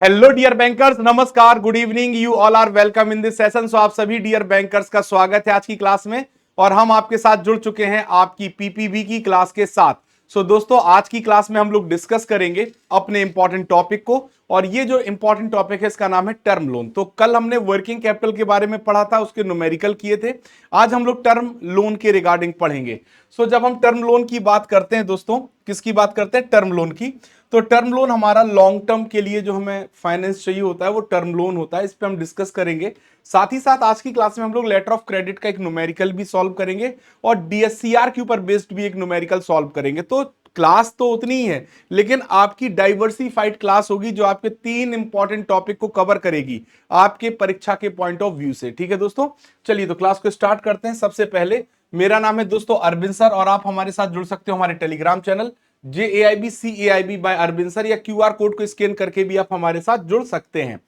Hello dear bankers, नमस्कार, good evening, you all are welcome in this session. So आप सभी dear bankers का स्वागत है आज की क्लास में और हम आपके साथ जुड़ चुके हैं आपकी पीपीबी की क्लास के साथ। सो दोस्तों, आज की क्लास में हम लोग डिस्कस करेंगे अपने इंपॉर्टेंट टॉपिक को और ये जो इंपॉर्टेंट टॉपिक है इसका नाम है टर्म लोन। तो कल हमने वर्किंग कैपिटल के बारे में पढ़ा था, उसके न्यूमेरिकल किए थे। आज हम लोग टर्म लोन के रिगार्डिंग पढ़ेंगे। सो जब हम टर्म लोन की बात करते हैं दोस्तों, किसकी बात करते हैं? टर्म लोन की। तो टर्म लोन हमारा लॉन्ग टर्म के लिए जो हमें फाइनेंस चाहिए होता है वो टर्म लोन होता है, इस पे हम डिस्कस करेंगे। साथ ही साथ आज की क्लास में हम लोग लेटर ऑफ क्रेडिट का एक न्यूमेरिकल भी सॉल्व करेंगे और डीएससीआर के ऊपर बेस्ड भी एक न्यूमेरिकल सॉल्व करेंगे। तो क्लास तो उतनी ही है, लेकिन आपकी डाइवर्सिफाइड क्लास होगी जो आपके तीन इंपॉर्टेंट टॉपिक को कवर करेगी आपके परीक्षा के पॉइंट ऑफ व्यू से। ठीक है दोस्तों, चलिए तो क्लास को स्टार्ट करते हैं। सबसे पहले मेरा नाम है दोस्तों अरविंद सर और आप हमारे साथ जुड़ सकते हो हमारे Telegram channel JAIBCAIB by Arvind sir, या QR कोड को स्कैन करके भी आप हमारे साथ जुड़ सकते हैं।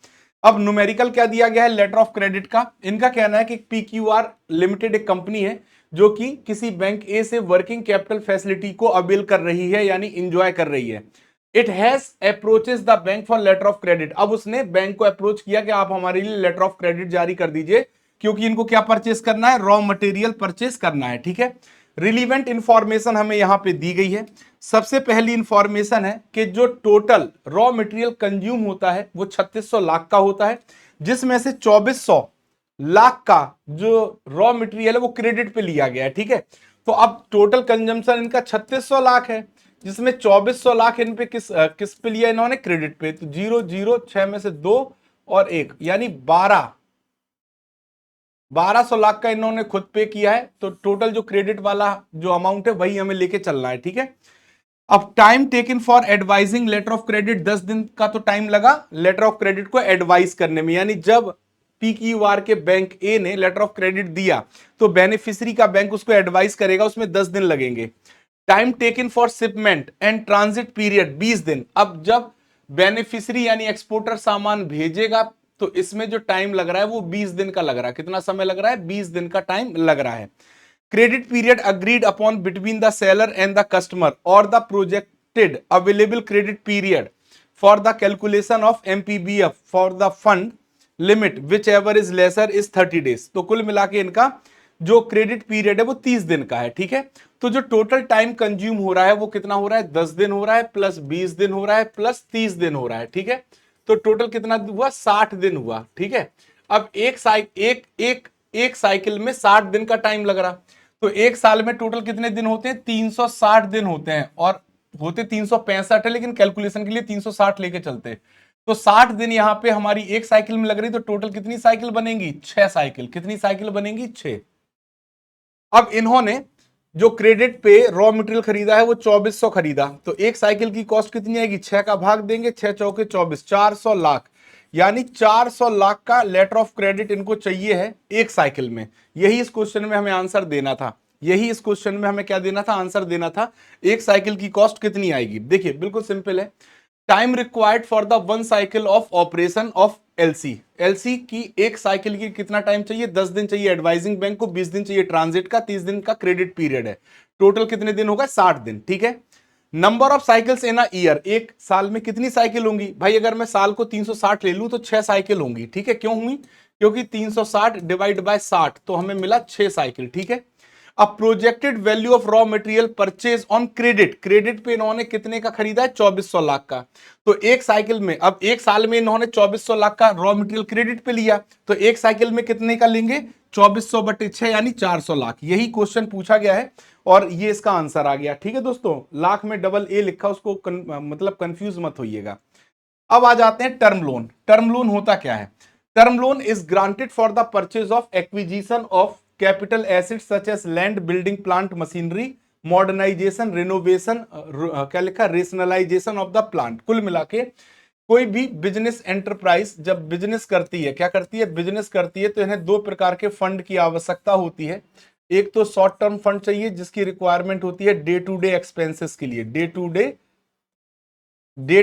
अब न्यूमेरिकल क्या दिया गया है लेटर ऑफ क्रेडिट का। इनका कहना है कि PQR लिमिटेड एक कंपनी है जो कि किसी बैंक ए से वर्किंग कैपिटल फैसिलिटी को अवेल कर रही है, यानी इंजॉय कर रही है। It has approaches the bank for letter of credit. अब उसने बैंक को अप्रोच किया कि आप हमारे लिए लेटर ऑफ क्रेडिट जारी कर दीजिए, क्योंकि इनको क्या परचेस करना है? रॉ मटेरियल परचेस करना है। ठीक है, रिलीवेंट इंफॉर्मेशन हमें यहां पे दी गई है। सबसे पहली इंफॉर्मेशन है कि जो टोटल रॉ मटेरियल कंज्यूम होता है वो 3600 लाख का होता है, जिसमें से 2400 लाख का जो रॉ मटेरियल है वो क्रेडिट पे लिया गया है। ठीक है, तो अब टोटल कंजम्पशन इनका 3600 लाख है, जिसमें 2400 लाख इन पे किस पे लिया इन्होंने? क्रेडिट पे। तो 0 0 6 में से 2 और 1 यानी 1200 लाख का इन्होंने खुद पे किया है। तो टोटल जो क्रेडिट वाला जो अमाउंट है वही हमें लेके चलना है। ठीक है, अब time taken for advising letter of credit, 10 दिन का तो टाइम लगा लेटर ऑफ क्रेडिट को एडवाइज करने में। यानी जब PQR के बैंक ए ने लेटर ऑफ क्रेडिट दिया तो बेनिफिशियरी का बैंक उसको एडवाइज करेगा, उसमें 10 दिन लगेंगे। Time taken for shipment and transit period 20 दिन। अब जब बेनिफिशियरी यानी एक्सपोर्टर सामान भेजेगा तो इसमें जो टाइम लग रहा है वो 20 दिन का लग रहा है। कितना समय लग रहा है? 20 दिन का टाइम लग रहा है। Credit period agreed upon between the seller and the customer और the projected available credit period for the calculation of MPBF for the fund limit whichever is lesser is 30 days. तो कुल मिला के इनका जो क्रेडिट पीरियड है वो 30 दिन का है। ठीक है, तो जो टोटल टाइम कंज्यूम हो रहा है वो कितना हो रहा है? 10 दिन हो रहा है प्लस 20 दिन हो रहा है प्लस 30 दिन हो रहा है। ठीक है, तो टोटल कितना हुआ? 60 दिन हुआ। ठीक है, अब एक साइकिल में 60 दिन का टाइम लग रहा, तो एक साल में टोटल कितने दिन होते हैं? 360 दिन होते हैं, और होते 365 है, लेकिन कैलकुलेशन के लिए 360 लेके चलते हैं। तो 60 दिन यहां पे हमारी एक साइकिल में लग रही, तो टोटल कितनी साइकिल बनेंगी? 6 साइकिल। कितनी साइकिल बनेंगी? 6। अब इन्होंने जो क्रेडिट पे रॉ मटेरियल खरीदा है वो 2400 खरीदा, तो एक साइकिल की कॉस्ट कितनी आएगी? 6 का भाग देंगे, 6 चौके 24, 400 लाख। यानी 400 लाख का लेटर ऑफ क्रेडिट इनको चाहिए है एक साइकिल में। यही इस क्वेश्चन में हमें आंसर देना था, यही इस क्वेश्चन में हमें क्या देना था? आंसर देना था। एक साइकिल की कॉस्ट कितनी आएगी? देखिए बिल्कुल सिंपल है। Time required for the one cycle of operation of LC की एक साइकिल की कितना टाइम चाहिए? 10 दिन चाहिए एडवाइजिंग बैंक को, 20 दिन चाहिए ट्रांजिट का, 30 दिन का क्रेडिट पीरियड है। टोटल कितने दिन होगा? 60 दिन। ठीक है, number of cycles in a year, एक साल में कितनी साइकिल होंगी? भाई अगर मैं साल को 360 ले लूं तो 6 साइकिल होंगी। ठीक है, क्यों हुई? क्योंकि 360 डिवाइड बाय 60, तो हमें मिला 6 साइकिल। ठीक है, अब projected value of raw material purchase on credit, credit पे इन्होंने कितने का खरीदा है? 2400 लाख का। तो एक साइकिल में, अब एक साल में इन्होंने 2400 लाख का रॉ मटेरियल क्रेडिट पे लिया, तो एक साइकिल में कितने का लेंगे? 2400 बटे 6 यानी 400 लाख। यही क्वेश्चन पूछा गया है और ये इसका आंसर आ गया। ठीक है दोस्तों, लाख में डबल ए लिखा, उसको मतलब कंफ्यूज मत होइएगा। अब आ जाते हैं टर्म लोन। टर्म लोन होता क्या है? Term loan is granted for the purchase of acquisition of capital assets such as land, building, plant, machinery, modernisation, renovation, क्या लिखा? Rationalisation of the plant. कुल मिला के कोई भी बिजनेस एंटरप्राइज जब बिजनेस करती है, क्या करती है? बिजनेस करती है, तो इन्हें दो प्रकार के फंड की आवश्यकता होती है। एक तो शॉर्ट टर्म फंड चाहिए जिसकी रिक्वायरमेंट होती है डे टू डे एक्सपेंसेस के लिए, डे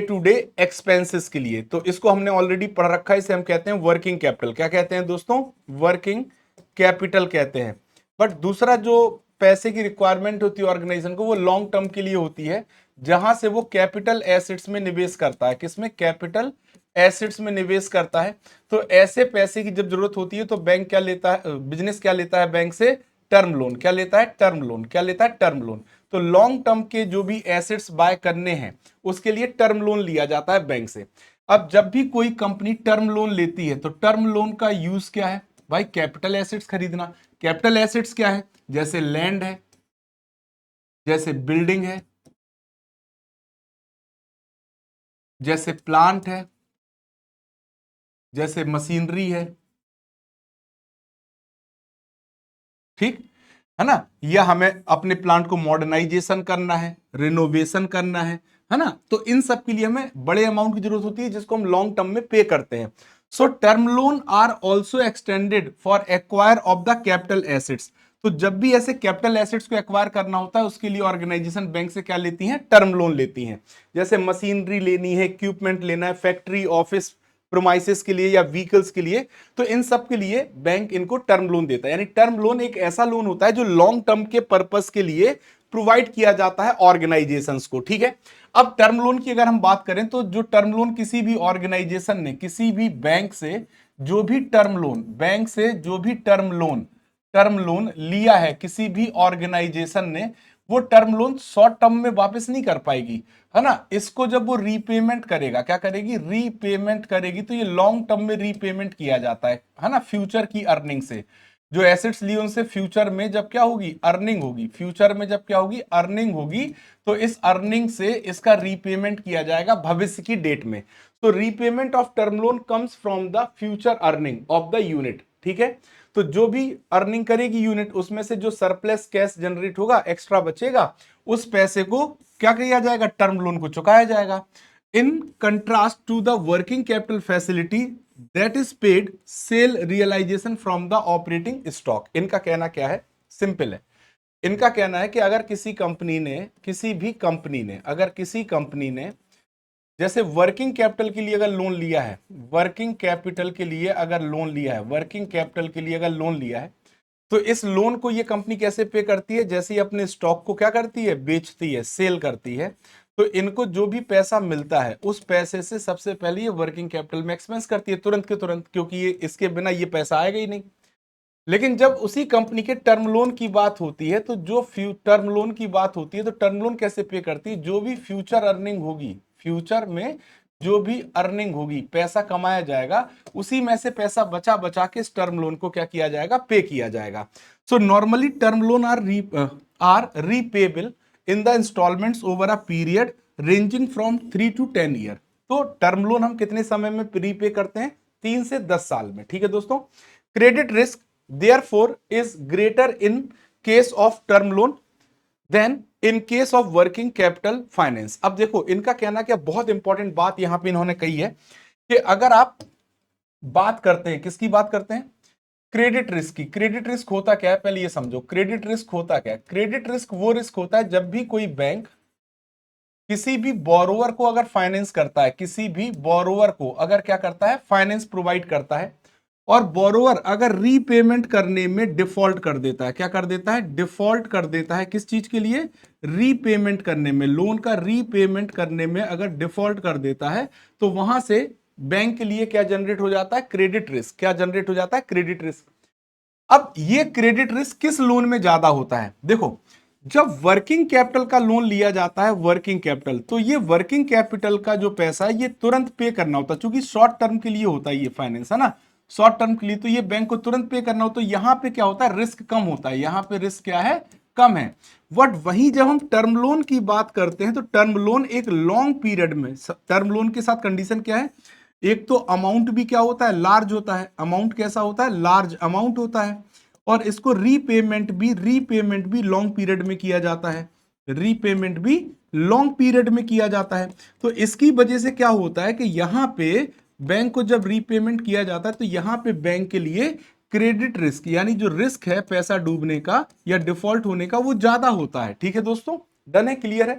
टू डे एक्सपेंसेस के लिए। तो इसको हमने ऑलरेडी पढ़ रखा है, इसे हम कहते हैं वर्किंग कैपिटल। क्या कहते हैं दोस्तों? वर्किंग कैपिटल कहते हैं। बट दूसरा जो पैसे की रिक्वायरमेंट होती है ऑर्गेनाइजेशन को, वो लॉन्ग टर्म के लिए होती है, जहां से वो कैपिटल एसेट्स में निवेश करता है। किसमें? कैपिटल एसेट्स में निवेश करता है। तो ऐसे पैसे की जब जरूरत होती है तो बैंक क्या लेता है, बिजनेस क्या लेता है बैंक से? Term loan. क्या लेता है? Term loan. क्या लेता है? Term loan. तो लॉन्ग टर्म के जो भी एसेट्स बाय करने हैं उसके लिए टर्म लोन लिया जाता है बैंक से। अब जब भी कोई कंपनी टर्म लोन लेती है तो टर्म लोन का यूज क्या है भाई? कैपिटल एसेट्स खरीदना। कैपिटल एसेट्स क्या है? जैसे लैंड है, जैसे बिल्डिंग है, जैसे प्लांट है, जैसे मशीनरी है। ठीक है ना? या हमें अपने प्लांट को मॉडर्नाइजेशन करना है, रिनोवेशन करना है ना? तो इन सब के लिए हमें बड़े अमाउंट की जरूरत होती है जिसको हम लॉन्ग टर्म में पे करते हैं। So term loan are also extended for acquire of the capital assets. तो जब भी ऐसे कैपिटल एसेट्स को एक्वायर करना होता है उसके लिए ऑर्गेनाइजेशन बैंक से क्या लेती हैं? टर्म लोन लेती हैं। जैसे मशीनरी लेनी है, इक्विपमेंट लेना है, फैक्ट्री, ऑफिस प्रोमाइसेस के लिए या व्हीकल्स के लिए, तो इन सब के लिए बैंक इनको टर्म लोन देता है। यानी टर्म लोन एक ऐसा लोन होता है जो लॉन्ग टर्म के पर्पस के लिए प्रोवाइड किया जाता है ऑर्गेनाइजेशंस को। ठीक है? अब टर्म लोन की अगर हम बात करें तो जो टर्म लोन किसी भी ऑर्गेनाइजेशन ने किसी भी बैंक से जो भी टर्म लोन, बैंक से जो भी टर्म लोन लिया है किसी भी ऑर्गेनाइजेशन ने, वो टर्म लोन शॉर्ट टर्म में वापस नहीं कर पाएगी, है ना? इसको जब वो रीपेमेंट करेगा, क्या करेगी? रीपेमेंट करेगी। तो ये लॉन्ग टर्म में रीपेमेंट किया जाता है ना? फ्यूचर की अर्निंग से जो एसेट्स लिए उनसे फ्यूचर में जब क्या होगी? अर्निंग होगी। फ्यूचर में जब क्या होगी? अर्निंग होगी। तो इस अर्निंग से इसका रीपेमेंट किया जाएगा भविष्य की डेट में। तो repayment of term loan comes from the future earning of the unit. ठीक है? तो जो भी अर्निंग करेगी यूनिट उसमें से जो सरप्लस कैश जनरेट होगा, एक्स्ट्रा बचेगा, उस पैसे को क्या किया जाएगा? टर्म लोन को चुकाया जाएगा। In contrast to the working capital facility that is paid sale realisation from the operating stock. इनका कहना क्या है? सिंपल है। इनका कहना है कि अगर किसी कंपनी ने, किसी भी कंपनी ने, अगर किसी कंपनी ने जैसे वर्किंग कैपिटल के लिए अगर लोन लिया है, वर्किंग कैपिटल के लिए अगर लोन लिया है, वर्किंग कैपिटल के लिए अगर लोन लिया है, तो इस लोन को ये कंपनी कैसे पे करती है? जैसे ही अपने स्टॉक को क्या करती है? बेचती है, सेल करती है। तो इनको जो भी पैसा मिलता है उस पैसे से सबसे पहले ये वर्किंग कैपिटल में एक्सपेंस करती है तुरंत के तुरंत, क्योंकि ये इसके बिना ये पैसा आएगा ही नहीं। लेकिन जब उसी कंपनी के टर्म लोन की बात होती है तो जो टर्म लोन की बात होती है तो टर्म लोन कैसे पे करती है? जो भी फ्यूचर अर्निंग होगी, फ्यूचर में जो भी अर्निंग होगी, पैसा कमाया जाएगा, उसी में से पैसा बचा बचा के इस टर्म लोन को क्या किया जाएगा? पे किया जाएगा। So normally term loan are repayable in the instalments over a period ranging from 3 to 10 year. तो टर्म लोन हम कितने समय में प्रीपे करते हैं? 3 से 10 साल में। ठीक है दोस्तों? Credit risk therefore is greater in case of term loan than in case of working capital finance। अब देखो इनका कहना क्या, बहुत इंपॉर्टेंट बात यहां पे इन्होंने कही है कि अगर आप बात करते हैं, किसकी बात करते हैं? क्रेडिट रिस्क की। क्रेडिट रिस्क होता क्या है पहले ये समझो। क्रेडिट रिस्क होता क्या है? क्रेडिट रिस्क वो रिस्क होता है जब भी कोई बैंक किसी भी बोरोवर को अगर फाइनेंस करता है, किसी भी बोरोवर को अगर क्या करता है? फाइनेंस प्रोवाइड करता है, और बोरोवर अगर रीपेमेंट करने में डिफॉल्ट कर देता है, क्या कर देता है? डिफॉल्ट कर देता है। किस चीज के लिए? रीपेमेंट करने में, लोन का रीपेमेंट करने में अगर डिफॉल्ट कर देता है तो वहां से बैंक के लिए क्या जनरेट हो जाता है? Credit risk. क्या जनरेट हो जाता है? Credit risk. अब ये क्रेडिट रिस्क किस लोन में ज्यादा होता है? देखो, जब वर्किंग कैपिटल का लोन लिया जाता है, वर्किंग कैपिटल, तो ये वर्किंग कैपिटल का जो पैसा है ये तुरंत पे करना होता है, क्योंकि शॉर्ट टर्म के लिए होता है ये फाइनेंस, है ना? शॉर्ट टर्म के लिए, तो ये बैंक को तुरंत पे करना होता है। तो यहां पे क्या होता है? रिस्क कम होता है। यहां पे रिस्क क्या है? कम है। बट वहीं जब हम टर्म लोन की बात करते हैं तो टर्म लोन एक लॉन्ग पीरियड में, टर्म लोन के साथ कंडीशन क्या है? एक तो अमाउंट भी क्या होता है? लार्ज होता है। अमाउंट कैसा होता है? लार्ज अमाउंट होता है। और इसको रीपेमेंट भी लॉन्ग पीरियड में किया जाता है। रीपेमेंट भी लॉन्ग पीरियड में किया जाता है। तो इसकी वजह से क्या होता है कि यहां पे बैंक को जब रीपेमेंट किया जाता है तो यहां पे बैंक के लिए क्रेडिट रिस्क, यानी जो रिस्क है पैसा डूबने का या डिफॉल्ट होने का, वो ज्यादा होता है। ठीक है दोस्तों? डन है? क्लियर है?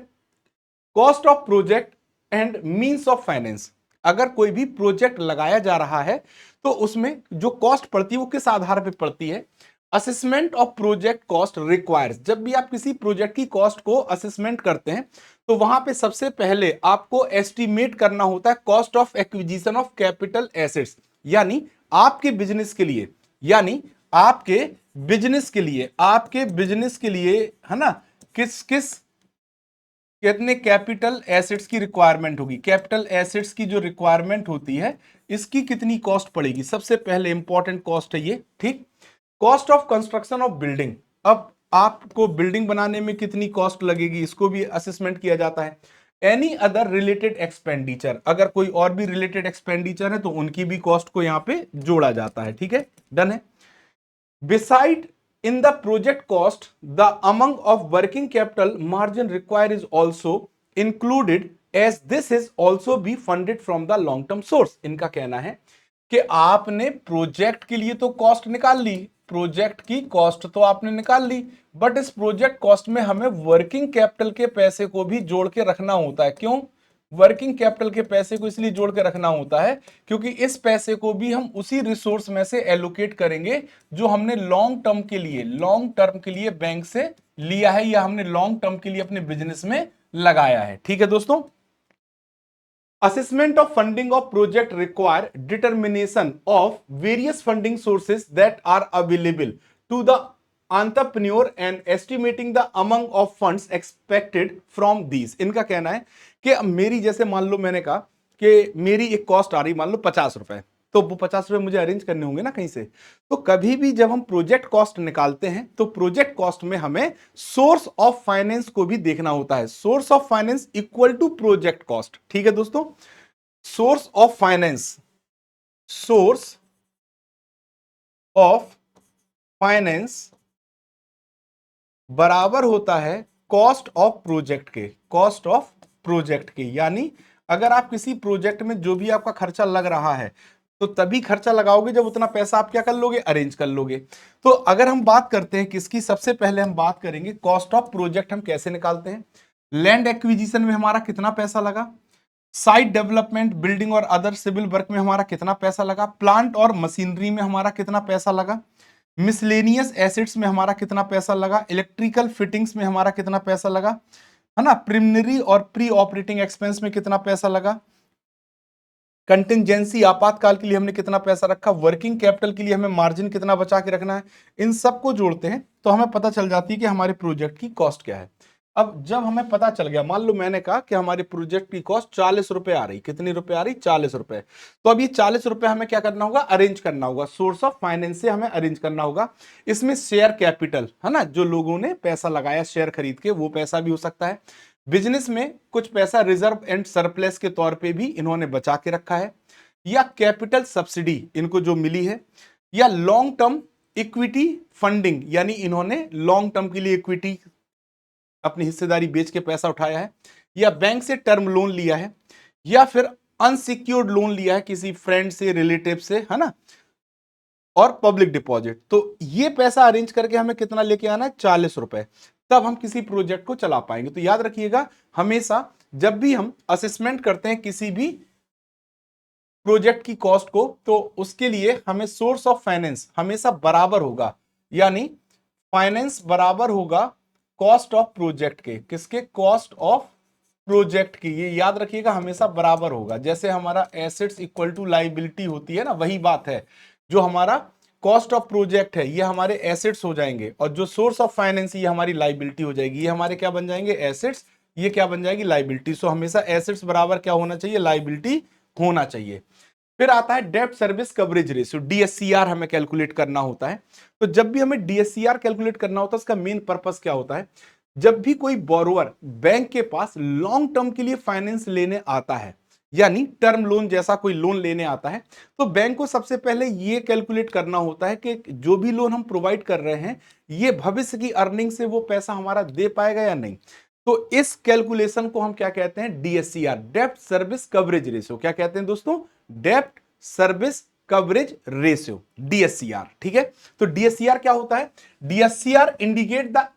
Cost of project and means of finance. अगर कोई भी प्रोजेक्ट लगाया जा रहा है तो उसमें जो कॉस्ट पड़ती है वो किस आधार पर पड़ती है? Assessment of project cost requires, जब भी आप किसी प्रोजेक्ट की कॉस्ट को असेसमेंट करते हैं तो वहां पे सबसे पहले आपको एस्टिमेट करना होता है cost of acquisition of capital assets, यानी आपके बिजनेस के लिए, यानी आपके बिजनेस के लिए है ना, किस किस कितने कैपिटल एसेट्स की रिक्वायरमेंट होगी, कैपिटल एसेट्स की जो रिक्वायरमेंट होती है इसकी कितनी कॉस्ट पड़ेगी, सबसे पहले इंपॉर्टेंट कॉस्ट है ये, ठीक। Cost of construction of building, अब आपको बिल्डिंग बनाने में कितनी कॉस्ट लगेगी इसको भी असेसमेंट किया जाता है। एनी अदर रिलेटेड एक्सपेंडिचर, अगर कोई और भी रिलेटेड एक्सपेंडिचर है तो उनकी भी कॉस्ट को यहां पे जोड़ा जाता है, ठीक है, डन है। Beside in the project cost, the amount of working capital margin required is also included as this is also be funded from the long term source। इनका कहना है कि आपने प्रोजेक्ट के लिए तो कॉस्ट निकाल ली, प्रोजेक्ट की कॉस्ट तो आपने निकाल ली, बट इस प्रोजेक्ट कॉस्ट में हमें वर्किंग कैपिटल के पैसे को भी जोड़ के रखना होता है। क्यों वर्किंग कैपिटल के पैसे को इसलिए जोड़ के रखना होता है क्योंकि इस पैसे को भी हम उसी रिसोर्स में से एलोकेट करेंगे जो हमने लॉन्ग टर्म के लिए बैंक से लिया है या हमने लॉन्ग टर्म के लिए अपने बिजनेस में लगाया है, ठीक है दोस्तों। Assessment of funding of project require determination of various funding sources that are available to the entrepreneur and estimating the amount of funds expected from these। इनका कहना है कि मेरी, जैसे मान लो मैंने कहा कि मेरी एक कॉस्ट आ रही मान लो 50 रुपए, तो वो 50 रुपए मुझे अरेंज करने होंगे ना कहीं से। तो कभी भी जब हम प्रोजेक्ट कॉस्ट निकालते हैं तो प्रोजेक्ट कॉस्ट में हमें सोर्स ऑफ फाइनेंस को भी देखना होता है। Source of finance equal to project cost, ठीक है दोस्तों। सोर्स ऑफ फाइनेंस बराबर होता है कॉस्ट ऑफ प्रोजेक्ट के, यानी अगर आप किसी प्रोजेक्ट में जो भी आपका खर्चा लग रहा है तो तभी खर्चा लगाओगे जब उतना पैसा आप क्या कर लोगे, अरेंज कर लोगे। तो अगर हम बात करते हैं किसकी, सबसे पहले हम बात करेंगे कॉस्ट ऑफ प्रोजेक्ट हम कैसे निकालते हैं। लैंड एक्विजिशन में हमारा कितना पैसा लगा, साइट डेवलपमेंट बिल्डिंग और अदर सिविल वर्क में हमारा कितना पैसा लगा, प्लांट और मशीनरी में हमारा कितना पैसा लगा, मिसलेनियस एसेट्स में हमारा कितना पैसा लगा, इलेक्ट्रिकल फिटिंग्स में हमारा कितना पैसा लगा, है ना, प्रिलिमिनरी और प्री ऑपरेटिंग एक्सपेंस में कितना पैसा लगा, कंटिंजेंसी आपातकाल के लिए हमने कितना पैसा रखा, वर्किंग कैपिटल के लिए हमें मार्जिन कितना बचा के रखना है। इन सबको जोड़ते हैं तो हमें पता चल जाती है कि हमारे प्रोजेक्ट की कॉस्ट क्या है। अब जब हमें पता चल गया, मान लो मैंने कहा कि हमारे प्रोजेक्ट की कॉस्ट 40 रुपए आ रही, कितनी रुपए आ रही, 40 रुपए। तो अब ये 40 रुपए हमें क्या करना होगा, अरेंज करना होगा, सोर्स ऑफ फाइनेंस से हमें अरेंज करना होगा। इसमें शेयर कैपिटल है ना, जो लोगों ने पैसा लगाया शेयर खरीद के, वो पैसा भी हो सकता है। बिजनेस में कुछ पैसा रिजर्व एंड सरप्लस के तौर पर भी इन्होंने बचा के रखा है, या कैपिटल सब्सिडी इनको जो मिली है, या लॉन्ग टर्म इक्विटी फंडिंग, यानी इन्होंने लॉन्ग टर्म के लिए इक्विटी अपनी हिस्सेदारी बेच के पैसा उठाया है, या बैंक से टर्म लोन लिया है, या फिर अनसिक्योर्ड लोन लिया है किसी फ्रेंड से, रिलेटिव से, है ना, और पब्लिक डिपॉजिट। तो ये पैसा अरेंज करके हमें कितना लेके आना है, 40 रुपए, तब हम किसी प्रोजेक्ट को चला पाएंगे। तो याद रखिएगा, हमेशा जब भी हम असेसमेंट करते हैं किसी भी प्रोजेक्ट की कॉस्ट को, तो उसके लिए हमें सोर्स ऑफ फाइनेंस हमेशा बराबर होगा, यानी फाइनेंस बराबर होगा कॉस्ट ऑफ प्रोजेक्ट के, किसके, कॉस्ट ऑफ प्रोजेक्ट की। ये याद रखिएगा, हमेशा बराबर होगा। जैसे हमारा एसेट्स इक्वल टू लायबिलिटी होती है ना, वही बात है। जो हमारा कॉस्ट ऑफ प्रोजेक्ट है ये हमारे एसेट्स हो जाएंगे, और जो सोर्स ऑफ फाइनेंस ये हमारी लायबिलिटी हो जाएगी। ये हमारे क्या बन जाएंगे, एसेट्स, ये क्या बन जाएगी, लायबिलिटी। सो हमेशा एसेट्स बराबर क्या होना चाहिए, लायबिलिटी होना चाहिए। फिर आता है डेब्ट सर्विस कवरेज रेशियो, डीएससीआर हमें कैलकुलेट करना होता है। तो जब भी हमें डीएससीआर कैलकुलेट करना होता है, उसका मेन पर्पस क्या होता है, जब भी कोई बोरोवर बैंक के पास लॉन्ग टर्म के लिए फाइनेंस लेने आता है, यानी टर्म लोन जैसा कोई लोन लेने आता है, तो बैंक को सबसे पहले ये कैलकुलेट करना होता है कि जो भी लोन हम प्रोवाइड कर रहे हैं ये भविष्य की अर्निंग से वो पैसा हमारा दे पाएगा या नहीं। तो इस कैलकुलेशन को हम क्या कहते हैं, डीएससीआर, डेब्ट सर्विस कवरेज रेशियो। क्या कहते हैं दोस्तों, डेब्ट सर्विस कवरेज रेशियो, डीएससीआर, ठीक है। तो डीएससीआर क्या होता है, DSCR indicate the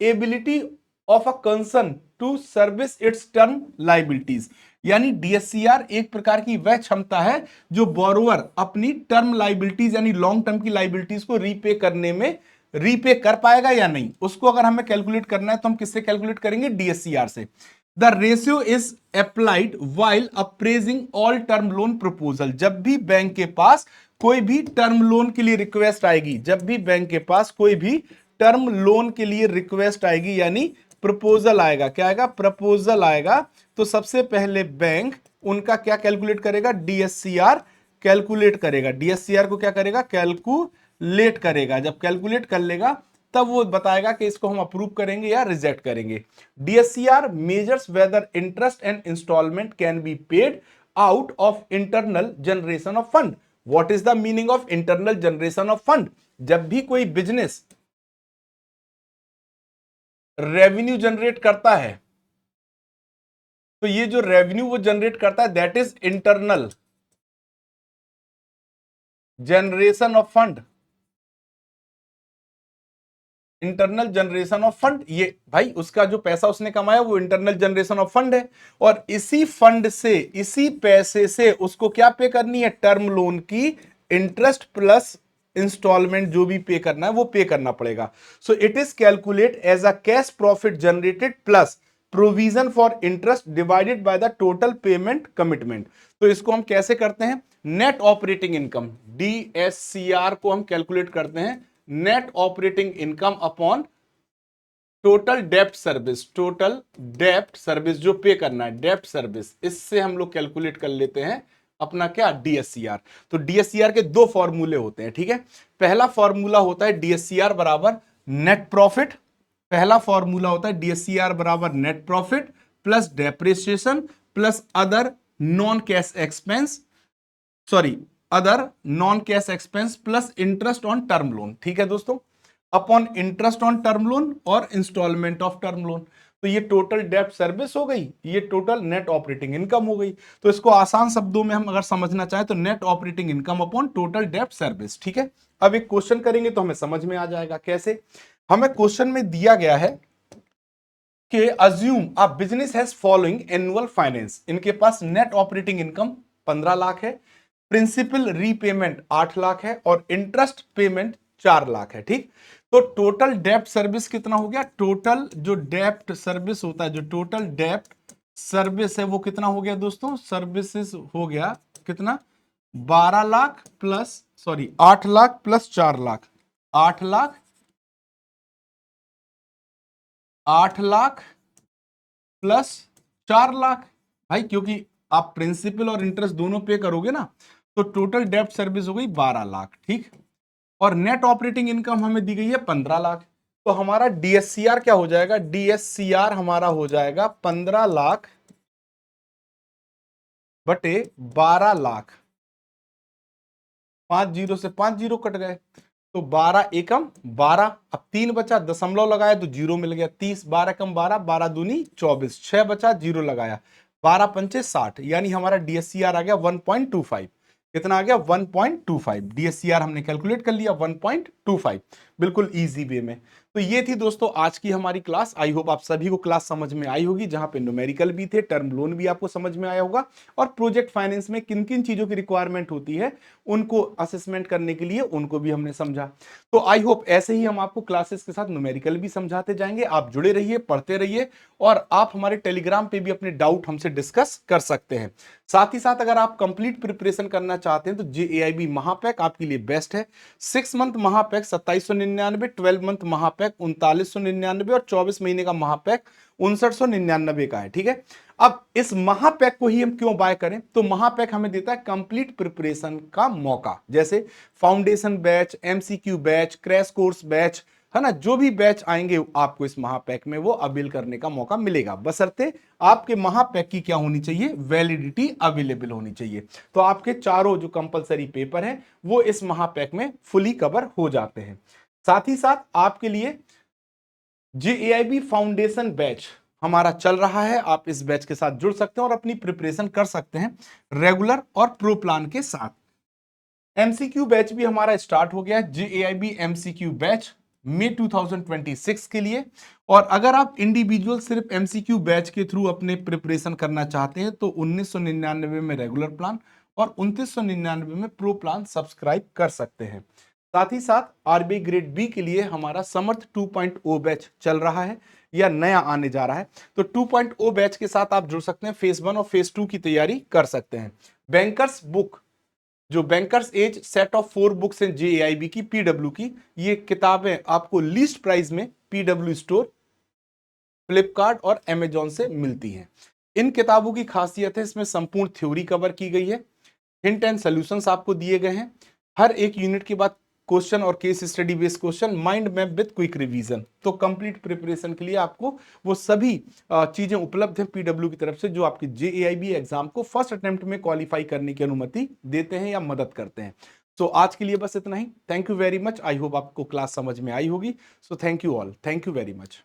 ability of a concern to service its term liabilities, यानी डीएससीआर एक प्रकार की वह क्षमता है जो बोरोवर अपनी टर्म लायबिलिटीज यानी लॉन्ग टर्म की लायबिलिटीज को रीपे करने में रीपे कर पाएगा या नहीं, उसको अगर हमें कैलकुलेट करना है तो हम किससे कैलकुलेट करेंगे, डीएससीआर से। The ratio is applied while appraising all term loan proposal. जब भी बैंक के पास कोई भी टर्म लोन के लिए रिक्वेस्ट आएगी, जब भी बैंक के पास कोई भी टर्म लोन के लिए रिक्वेस्ट आएगी यानी प्रपोजल आएगा, क्या आएगा, प्रपोजल आएगा, तो सबसे पहले बैंक उनका क्या कैलकुलेट करेगा, डीएससीआर कैलकुलेट करेगा। डीएससीआर को क्या करेगा, कैलकुलेट करेगा। जब कैलकुलेट कर लेगा तब वो बताएगा कि इसको हम अप्रूव करेंगे या रिजेक्ट करेंगे। DSCR measures whether interest and instalment can be paid out of internal generation of fund. What is the meaning of internal generation of fund? जब भी कोई बिजनेस रेवेन्यू जनरेट करता है तो ये जो रेवेन्यू वो जनरेट करता है that is internal generation of fund. Internal generation of fund, ये भाई उसका जो पैसा उसने कमाया वो इंटरनल जनरेशन ऑफ फंड है, और इसी फंड से, इसी पैसे से उसको क्या पे करनी है, टर्म लोन की इंटरेस्ट प्लस इंस्टॉलमेंट जो भी पे करना है वो पे करना पड़ेगा। So it is calculate as a cash profit generated plus provision for interest divided by the total payment commitment. तो इसको हम कैसे करते हैं, नेट ऑपरेटिंग इनकम, डीएससीआर को हम कैलकुलेट करते हैं net operating income upon total डेप्ट सर्विस। टोटल डेप्ट सर्विस जो पे करना है, डेप्ट सर्विस, इससे हम लोग कैलकुलेट कर लेते हैं अपना क्या, डीएससीआर। तो डीएससीआर के दो फॉर्मूले होते हैं, ठीक है। पहला फॉर्मूला होता है डीएससीआर बराबर नेट प्रॉफिट, पहला फॉर्मूला होता है डीएससीआर बराबर net profit plus depreciation plus other non cash expense, sorry other non cash expense plus interest on term loan, ठीक है दोस्तों, upon interest on term loan और इंस्टॉलमेंट ऑफ टर्म लोन। तो ये टोटल डेब्ट सर्विस हो गई, ये टोटल नेट ऑपरेटिंग इनकम हो गई। तो इसको आसान शब्दों में हम अगर समझना चाहें तो net operating income upon total डेब्ट सर्विस, ठीक है। अब एक क्वेश्चन करेंगे तो हमें समझ में आ जाएगा कैसे। हमें क्वेश्चन में दिया गया है कि assume a business has following annual finance, इनके पास नेट ऑपरेटिंग इनकम 15 लाख है, प्रिंसिपल रीपेमेंट 8 लाख है और इंटरेस्ट पेमेंट 4 लाख है, ठीक। तो टोटल डेप्ट सर्विस कितना हो गया, टोटल जो डेप्ट सर्विस होता है, जो टोटल डेप्ट सर्विस है वो कितना हो गया दोस्तों, सर्विसेज हो गया कितना, 12 lakh plus, sorry 8 lakh plus 4 lakh, 8 lakh, 8 lakh plus 4 lakh. भाई क्योंकि आप प्रिंसिपल और इंटरेस्ट दोनों पे करोगे ना, तो टोटल डेब्ट सर्विस हो गई 12 लाख, ठीक। और नेट ऑपरेटिंग इनकम हमें दी गई है 15 लाख। तो हमारा डीएससीआर क्या हो जाएगा, डीएससीआर हमारा हो जाएगा 15 लाख बटे 12 लाख, 5 जीरो से 5 जीरो कट गए, तो 12 एकम 12, अब 3 बचा, दशमलव लगाया तो जीरो मिल गया, 30, 12 कम 12, 12 दूनी 24, 6 बचा, जीरो लगाया, 12 पंचे 60, यानी हमारा डीएससीआर आ गया 1.25। कितना आ गया, 1.25। डीएससीआर हमने कैलकुलेट कर लिया 1.25, बिल्कुल इजी वे में। तो ये थी दोस्तों आज की हमारी क्लास। आई होप आप सभी को क्लास समझ में आई होगी, जहां पे न्यूमेरिकल भी थे, टर्म लोन भी आपको समझ में आया होगा, और प्रोजेक्ट फाइनेंस में किन किन चीजों की रिक्वायरमेंट होती है उनको असेसमेंट करने के लिए उनको भी हमने समझा। तो आई होप ऐसे ही हम आपको क्लासेस के साथ न्यूमेरिकल भी समझाते जाएंगे। आप जुड़े रहिए, पढ़ते रहिए, और आप हमारे टेलीग्राम पे भी अपने डाउट हमसे डिस्कस कर सकते हैं। साथ ही साथ अगर आप कंप्लीट प्रिपरेशन करना चाहते हैं तो जेएआईबी महापैक आपके लिए बेस्ट है। 6 मंथ महापैक 2799, 12 मंथ महापैक 3999 और 24 महीने का महापैक 5999 का है, ठीक है। अब इस महापैक को ही हम क्यों बाय करें, तो महापैक हमें देता है कंप्लीट प्रिपरेशन का मौका, जैसे foundation batch, MCQ batch, crash course batch, है ना, जो भी बैच आएंगे आपको इस महापैक में वो अवेल करने का मौका मिलेगा, बशर्ते आपके महापैक की क्या होनी चाहिए, वैलिडिटी अवेलेबल होनी चाहिए। तो आपके चारों जो कंपलसरी पेपर हैं वो इस महापैक में फुली कवर हो जाते हैं। साथ ही साथ आपके लिए जेएआईबी फाउंडेशन बैच हमारा चल रहा है, आप इस बैच के साथ जुड़ सकते हैं और अपनी प्रिपरेशन कर सकते हैं रेगुलर और प्रो प्लान के साथ। एमसीक्यू बैच भी हमारा स्टार्ट हो गया है, जेएआईबी एमसीक्यू बैच मई 2026 के लिए। और अगर आप इंडिविजुअल सिर्फ एमसीक्यू बैच के थ्रू अपने प्रिपरेशन करना चाहते हैं तो 1999 में रेगुलर प्लान और 2999 में प्रो प्लान सब्सक्राइब कर सकते हैं। साथ ही साथ आरबीआई ग्रेड बी के लिए हमारा समर्थ 2.0 बैच चल रहा है या नया आने जा रहा है। तो 2.0 बैच के साथ आप जुड़ सकते हैं, फेज 1 और फेज 2 की तैयारी कर सकते हैं। बैंकर्स बुक, जो bankers as set of 4 books हैं जेएआईबी की, पीडब्ल्यू की, ये किताबें आपको लीस्ट प्राइस में पीडब्ल्यू स्टोर, फ्लिपकार्ट और अमेजॉन से मिलती हैं। इन किताबों की खासियत है इसमें संपूर्ण थ्योरी कवर की गई है, हिंट एंड सॉल्यूशंस आपको दिए गए हैं, हर एक यूनिट के बाद क्वेश्चन और case study based question, mind map with quick revision. तो कंप्लीट प्रिपरेशन के लिए आपको वो सभी चीजें उपलब्ध हैं पीडब्ल्यू की तरफ से, जो आपके जेएआईबी एग्जाम को फर्स्ट अटेम्प्ट में क्वालिफाई करने की अनुमति देते हैं या मदद करते हैं। सो आज के लिए बस इतना ही। Thank you very much. I hope आपको क्लास समझ में आई होगी। So thank you all, thank you very much.